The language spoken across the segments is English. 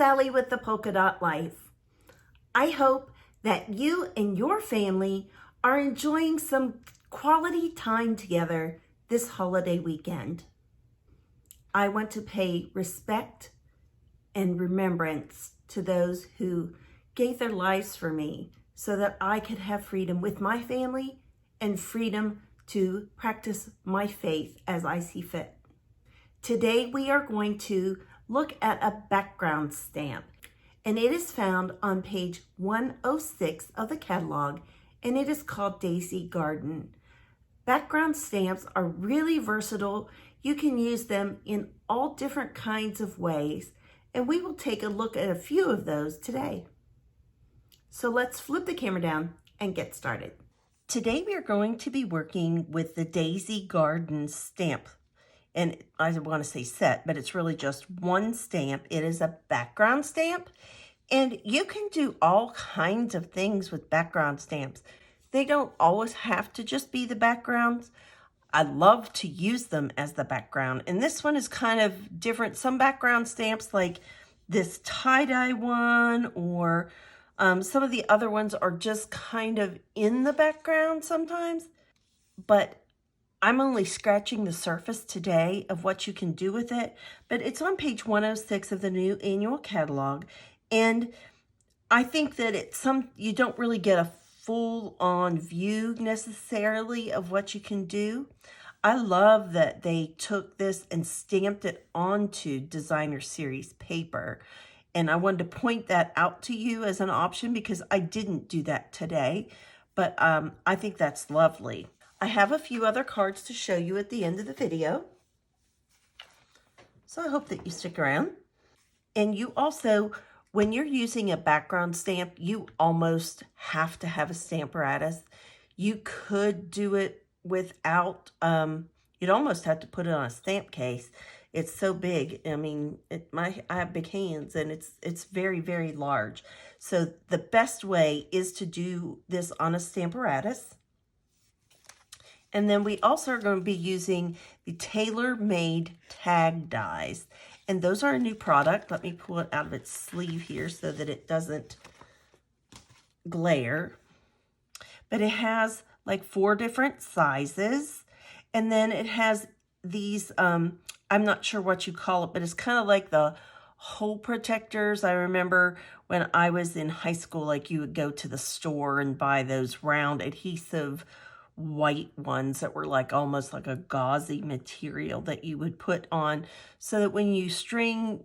Sally with the Polka Dot Life. I hope that you and your family are enjoying some quality time together this holiday weekend. I want to pay respect and remembrance to those who gave their lives for me so that I could have freedom with my family and freedom to practice my faith as I see fit. Today we are going to look at a background stamp, and it is found on page 106 of the catalog, and it is called Daisy Garden. Background stamps are really versatile. You can use them in all different kinds of ways, and we will take a look at a few of those today. So let's flip the camera down and get started. Today we are going to be working with the Daisy Garden stamp. And I want to say set, but it's really just one stamp. It is a background stamp, and you can do all kinds of things with background stamps. They don't always have to just be the backgrounds. I love to use them as the background, and this one is kind of different. Some background stamps, like this tie-dye one, or some of the other ones are just kind of in the background sometimes, but I'm only scratching the surface today of what you can do with it, but it's on page 106 of the new annual catalog, and I think that you don't really get a full-on view necessarily of what you can do. I love that they took this and stamped it onto designer series paper, and I wanted to point that out to you as an option because I didn't do that today, but I think that's lovely. I have a few other cards to show you at the end of the video, so I hope that you stick around. And you also, when you're using a background stamp, you almost have to have a stamparatus. You could do it without, you'd almost have to put it on a stamp case. It's so big. I mean, I have big hands, and it's very, very large. So the best way is to do this on a stamparatus. And then we also are going to be using the Tailor-Made Tag Dies. And those are a new product. Let me pull it out of its sleeve here so that it doesn't glare. But it has like 4 different sizes. And then it has these, I'm not sure what you call it, but it's kind of like the hole protectors. I remember when I was in high school, like you would go to the store and buy those round adhesive white ones that were like almost like a gauzy material that you would put on so that when you string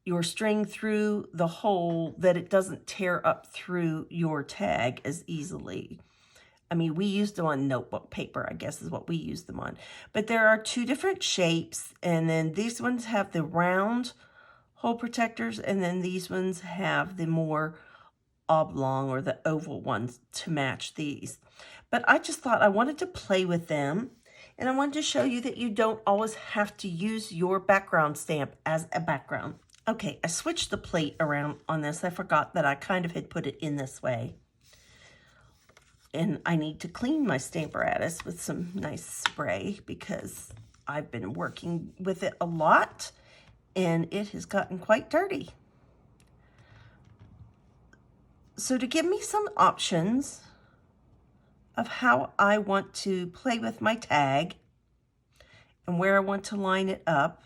your string through the hole, that it doesn't tear up through your tag as easily. I mean, we used them on notebook paper, I guess is what we used them on. But there are 2 different shapes, and then these ones have the round hole protectors, and then these ones have the more oblong or the oval ones to match these. But I just thought I wanted to play with them, and I wanted to show you that you don't always have to use your background stamp as a background. Okay, I switched the plate around on this. I forgot that I kind of had put it in this way. And I need to clean my stamparatus with some nice spray because I've been working with it a lot, and it has gotten quite dirty. So to give me some options of how I want to play with my tag and where I want to line it up,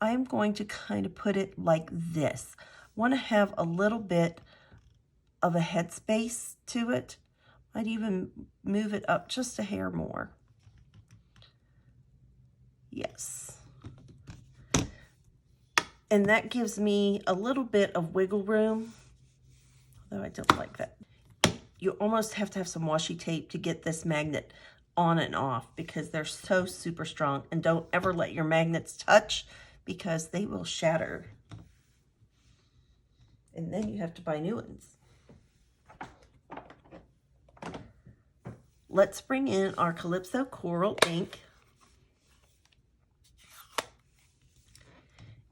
I'm going to kind of put it like this. I want to have a little bit of a headspace to it. I'd even move it up just a hair more. Yes. And that gives me a little bit of wiggle room, although I don't like that. You almost have to have some washi tape to get this magnet on and off because they're so super strong. And don't ever let your magnets touch because they will shatter. And then you have to buy new ones. Let's bring in our Calypso Coral ink.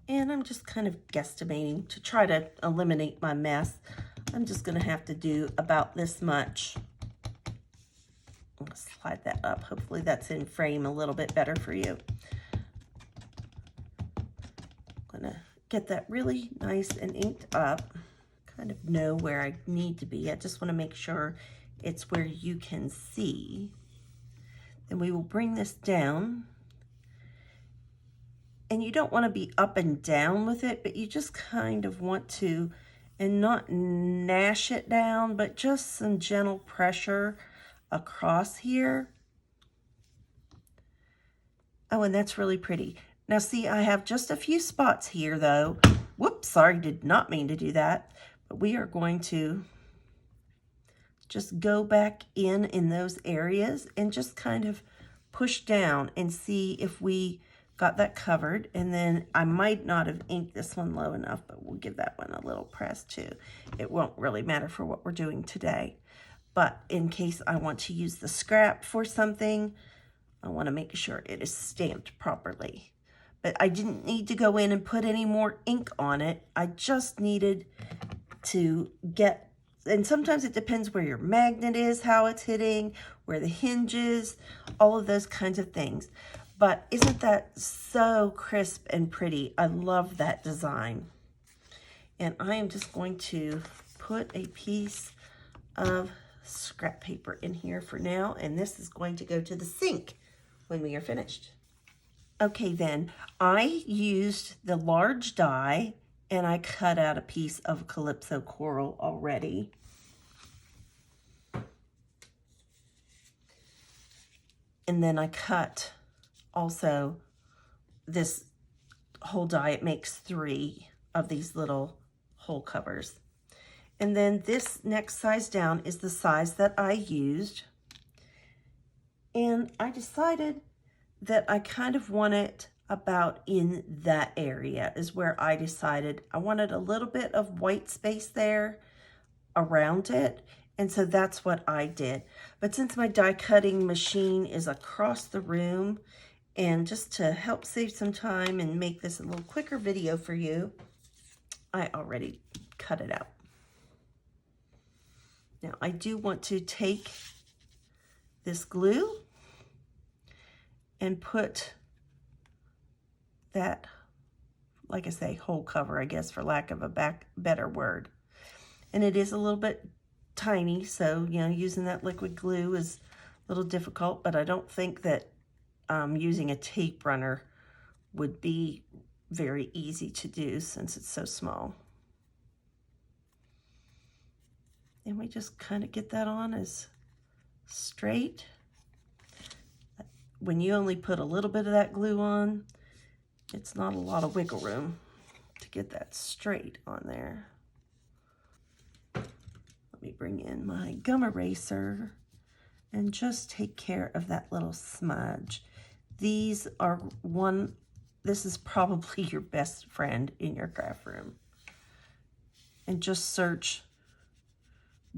And I'm just kind of guesstimating to try to eliminate my mess. I'm just going to have to do about this much. I'm going to slide that up. Hopefully that's in frame a little bit better for you. get that really nice and inked up. Kind of know where I need to be. I just want to make sure it's where you can see. Then we will bring this down. And you don't want to be up and down with it, but you just kind of want to, and not gnash it down, but just some gentle pressure across here. Oh, and that's really pretty. Now see, I have just a few spots here though. Whoops, sorry, did not mean to do that. But we are going to just go back in those areas and just kind of push down and see if we got that covered. And then I might not have inked this one low enough, but we'll give that one a little press too. It won't really matter for what we're doing today. But in case I want to use the scrap for something, I want to make sure it is stamped properly. But I didn't need to go in and put any more ink on it. I just needed to get, and sometimes it depends where your magnet is, how it's hitting, where the hinge is, all of those kinds of things. But isn't that so crisp and pretty? I love that design. And I am just going to put a piece of scrap paper in here for now, and this is going to go to the sink when we are finished. Okay, then I used the large die and I cut out a piece of Calypso coral already. And then I cut also this whole die. It makes 3 of these little hole covers. And then this next size down is the size that I used. And I decided that I kind of want it about in that area is where I decided I wanted a little bit of white space there around it. And so that's what I did. But since my die cutting machine is across the room, and just to help save some time and make this a little quicker video for you, I already cut it out. Now I do want to take this glue and put that, like I say, hole cover, I guess, for lack of a better word. And it is a little bit tiny, so, you know, using that liquid glue is a little difficult, but I don't think that using a tape runner would be very easy to do since it's so small. And we just kind of get that on as straight. When you only put a little bit of that glue on, it's not a lot of wiggle room to get that straight on there. Let me bring in my gum eraser and just take care of that little smudge. These are this is probably your best friend in your craft room. And just search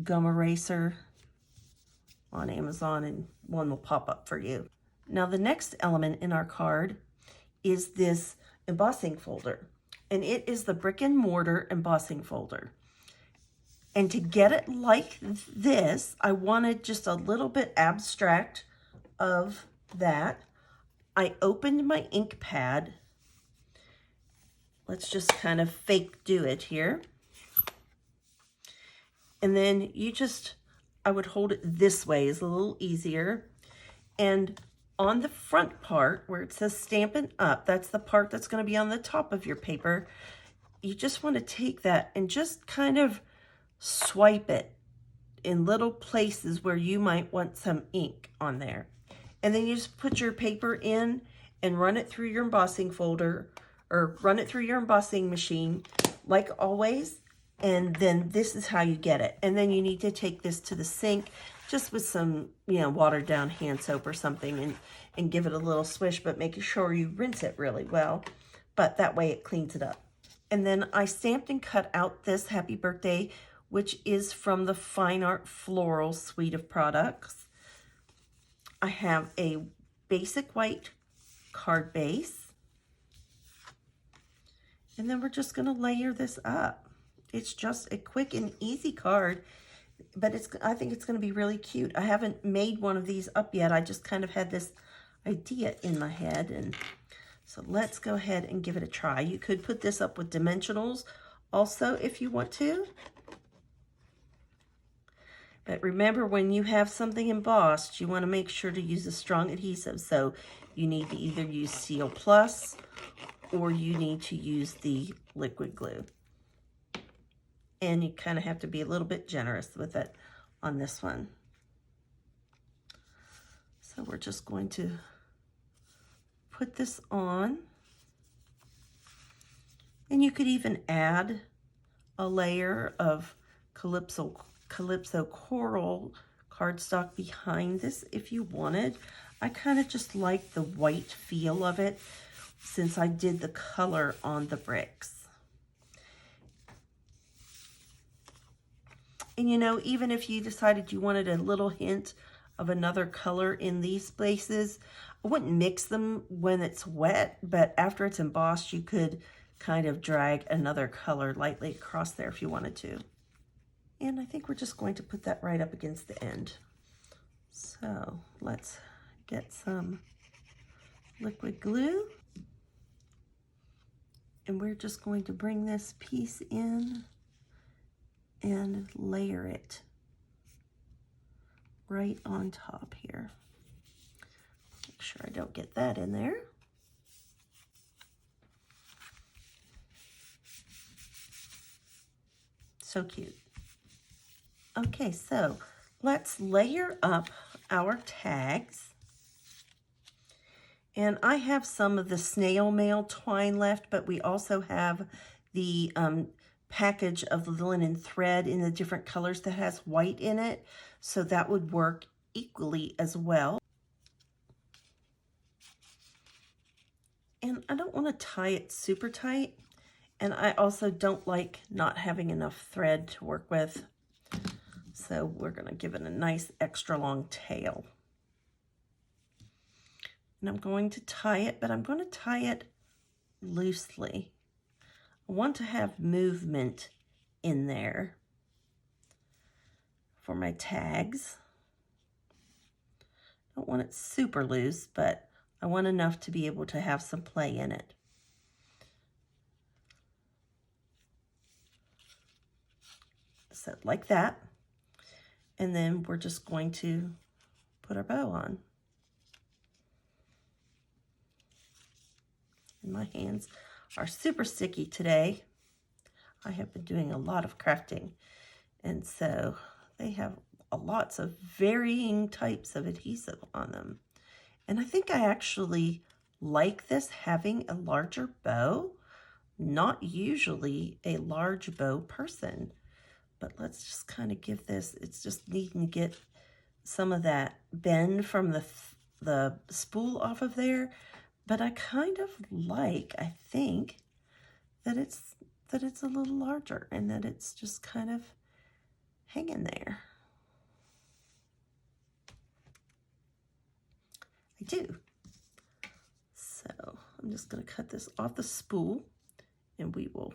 gum eraser on Amazon and one will pop up for you. Now the next element in our card is this embossing folder, and it is the brick and mortar embossing folder. And to get it like this, I wanted just a little bit abstract of that. I opened my ink pad. Let's just kind of fake do it here. And then I would hold it this way, is a little easier. And on the front part where it says Stampin' Up, that's the part that's going to be on the top of your paper. You just want to take that and just kind of swipe it in little places where you might want some ink on there. And then you just put your paper in and run it through your embossing folder, or run it through your embossing machine like always. And then this is how you get it. And then you need to take this to the sink just with some, you know, watered down hand soap or something, and give it a little swish, but making sure you rinse it really well. But that way it cleans it up. And then I stamped and cut out this Happy Birthday, which is from the Fine Art Floral suite of products. I have a basic white card base. And then we're just going to layer this up. It's just a quick and easy card, but I think it's going to be really cute. I haven't made one of these up yet. I just kind of had this idea in my head, and So let's go ahead and give it a try. You could put this up with dimensionals also if you want to. But remember, when you have something embossed, you want to make sure to use a strong adhesive. So you need to either use Seal Plus or you need to use the liquid glue. And you kind of have to be a little bit generous with it on this one. So we're just going to put this on. And you could even add a layer of Calypso Coral cardstock behind this if you wanted. I kind of just like the white feel of it since I did the color on the bricks. And you know, even if you decided you wanted a little hint of another color in these places, I wouldn't mix them when it's wet, but after it's embossed, you could kind of drag another color lightly across there if you wanted to. And I think we're just going to put that right up against the end. So let's get some liquid glue. And we're just going to bring this piece in and layer it right on top here. Make sure I don't get that in there. So cute. Okay, so let's layer up our tags. And I have some of the snail mail twine left, but we also have the package of the linen thread in the different colors that has white in it. So that would work equally as well. And I don't want to tie it super tight. And I also don't like not having enough thread to work with. So we're going to give it a nice extra long tail. And I'm going to tie it, but I'm going to tie it loosely. I want to have movement in there for my tags. I don't want it super loose, but I want enough to be able to have some play in it. So like that. And then we're just going to put our bow on. And my hands are super sticky today. I have been doing a lot of crafting, and so they have lots of varying types of adhesive on them. And I think I actually like this having a larger bow. Not usually a large bow person, but let's just kind of give this, it's just needing to get some of that bend from the spool off of there. But I kind of like, I think, that it's a little larger and that it's just kind of hanging there. I do. So I'm just going to cut this off the spool and we will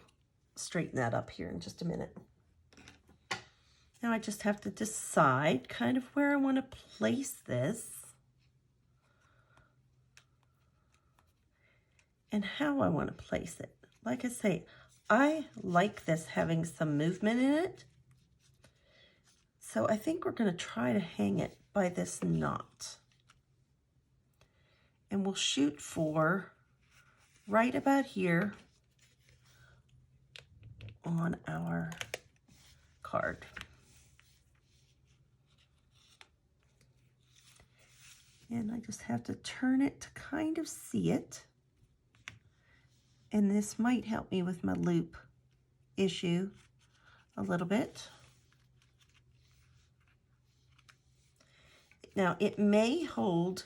straighten that up here in just a minute. Now I just have to decide kind of where I want to place this and how I want to place it. Like I say, I like this having some movement in it. So I think we're going to try to hang it by this knot. And we'll shoot for right about here on our card. And I just have to turn it to kind of see it. And this might help me with my loop issue a little bit. Now it may hold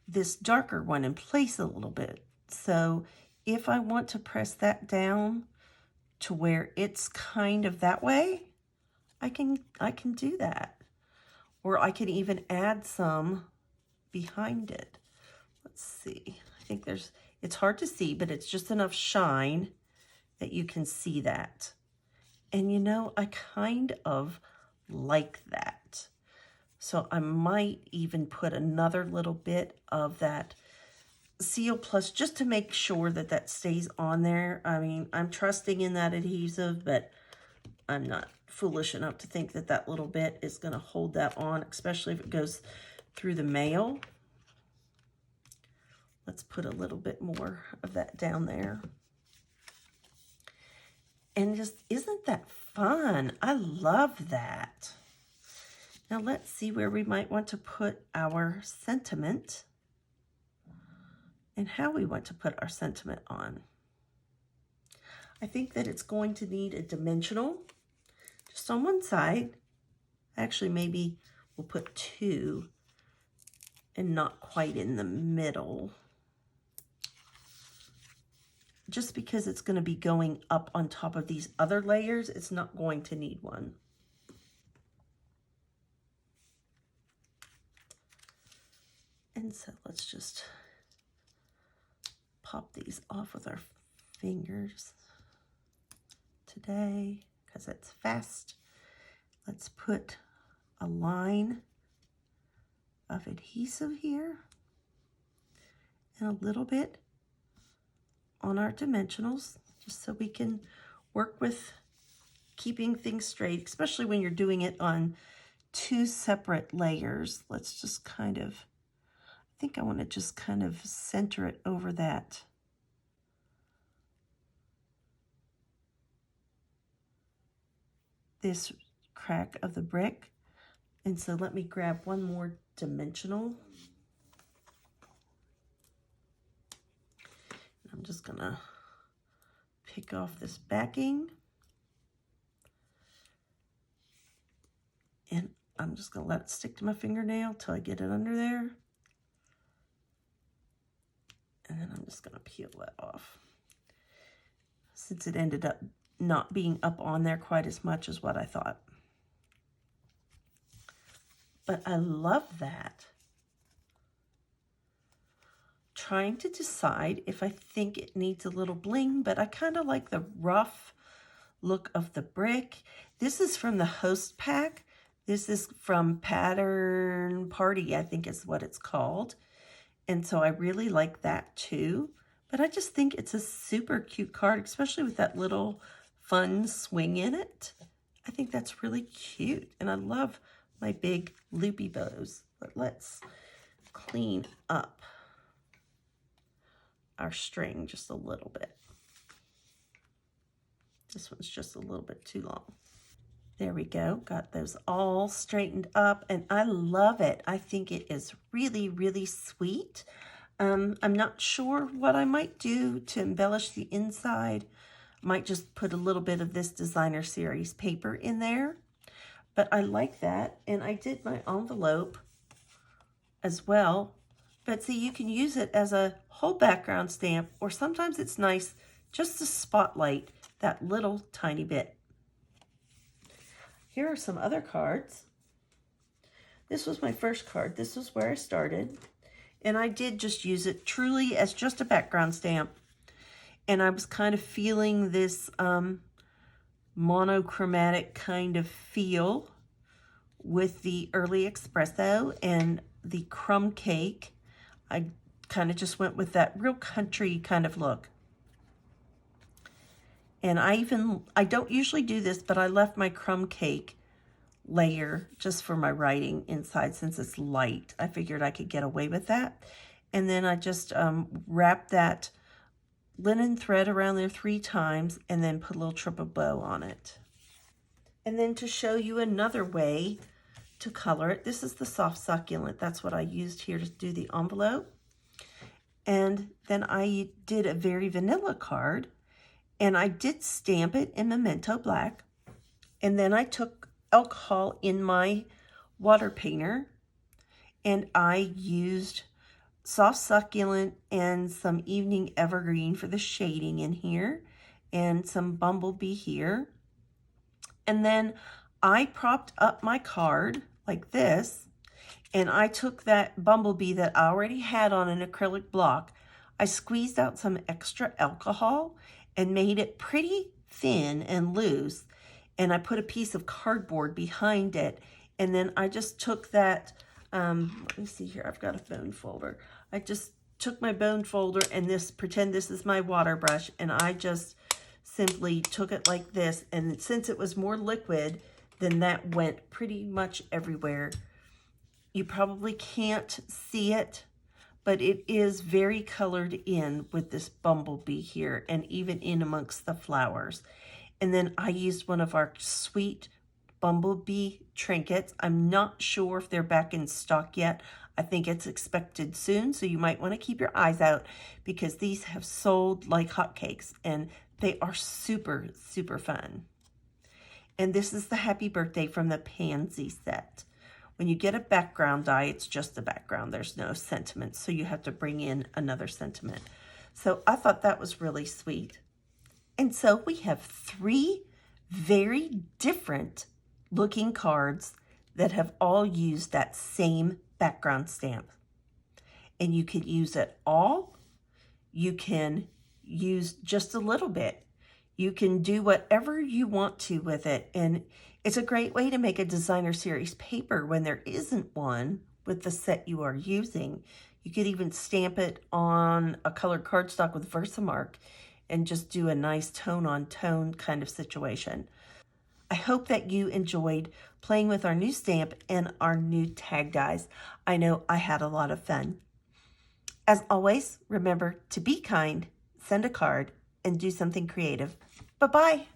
this darker one in place a little bit. So if I want to press that down to where it's kind of that way, I can do that. Or I can even add some behind it. Let's see. I think it's hard to see, but it's just enough shine that you can see that. And you know, I kind of like that. So I might even put another little bit of that Seal Plus just to make sure that that stays on there. I mean, I'm trusting in that adhesive, but I'm not foolish enough to think that that little bit is going to hold that on, especially if it goes through the mail. Let's put a little bit more of that down there. And just, isn't that fun? I love that. Now let's see where we might want to put our sentiment and how we want to put our sentiment on. I think that it's going to need a dimensional just on one side. Actually, maybe we'll put two and not quite in the middle. Just because it's going to be going up on top of these other layers, it's not going to need one. And so let's just pop these off with our fingers today because it's fast. Let's put a line of adhesive here and a little bit on our dimensionals, just so we can work with keeping things straight, especially when you're doing it on two separate layers. Let's just kind of, I think I want to just kind of center it over that. This crack of the brick. And so let me grab one more dimensional. I'm just gonna pick off this backing. And I'm just gonna let it stick to my fingernail till I get it under there. And then I'm just gonna peel that off. Since it ended up not being up on there quite as much as what I thought. But I love that. Trying to decide if I think it needs a little bling, but I kind of like the rough look of the brick. This is from the Host Pack. This is from Pattern Party, I think is what it's called. And so I really like that too. But I just think it's a super cute card, especially with that little fun swing in it. I think that's really cute. And I love my big loopy bows. But let's clean up our string just a little bit. This one's just a little bit too long. There we go. Got those all straightened up and I love it. I think it is really, really sweet. I'm not sure what I might do to embellish the inside. Might just put a little bit of this Designer Series paper in there. But I like that. And I did my envelope as well. But see, you can use it as a whole background stamp, or sometimes it's nice just to spotlight that little tiny bit. Here are some other cards. This was my first card. This was where I started. And I did just use it truly as just a background stamp. And I was kind of feeling this monochromatic kind of feel with the Early Espresso and the crumb cake. I kind of just went with that real country kind of look. And I don't usually do this, but I left my crumb cake layer just for my writing inside since it's light. I figured I could get away with that. And then I just wrapped that linen thread around there 3 times and then put a little triple bow on it. And then to show you another way to color it, this is the Soft Succulent. That's what I used here to do the envelope. And then I did a very vanilla card and I did stamp it in Memento Black. And then I took alcohol in my water painter and I used Soft Succulent and some Evening Evergreen for the shading in here and some Bumblebee here. And then I propped up my card like this and I took that Bumblebee that I already had on an acrylic block. I squeezed out some extra alcohol and made it pretty thin and loose. And I put a piece of cardboard behind it. And then I just took that, let me see here, I've got a phone folder. I just took my bone folder and pretend this is my water brush, and I just simply took it like this, and since it was more liquid, then that went pretty much everywhere. You probably can't see it, but it is very colored in with this bumblebee here, and even in amongst the flowers. And then I used one of our sweet bumblebee trinkets. I'm not sure if they're back in stock yet. I think it's expected soon, so you might want to keep your eyes out, because these have sold like hotcakes, and they are super, super fun. And this is the happy birthday from the pansy set. When you get a background die, it's just a background. There's no sentiment, so you have to bring in another sentiment. So I thought that was really sweet. And so we have 3 very different looking cards that have all used that same background stamp. And you can use it all. You can use just a little bit. You can do whatever you want to with it. And it's a great way to make a designer series paper when there isn't one with the set you are using. You could even stamp it on a colored cardstock with Versamark and just do a nice tone-on-tone kind of situation. I hope that you enjoyed playing with our new stamp and our new tag dies. I know I had a lot of fun. As always, remember to be kind, send a card, and do something creative. Bye-bye.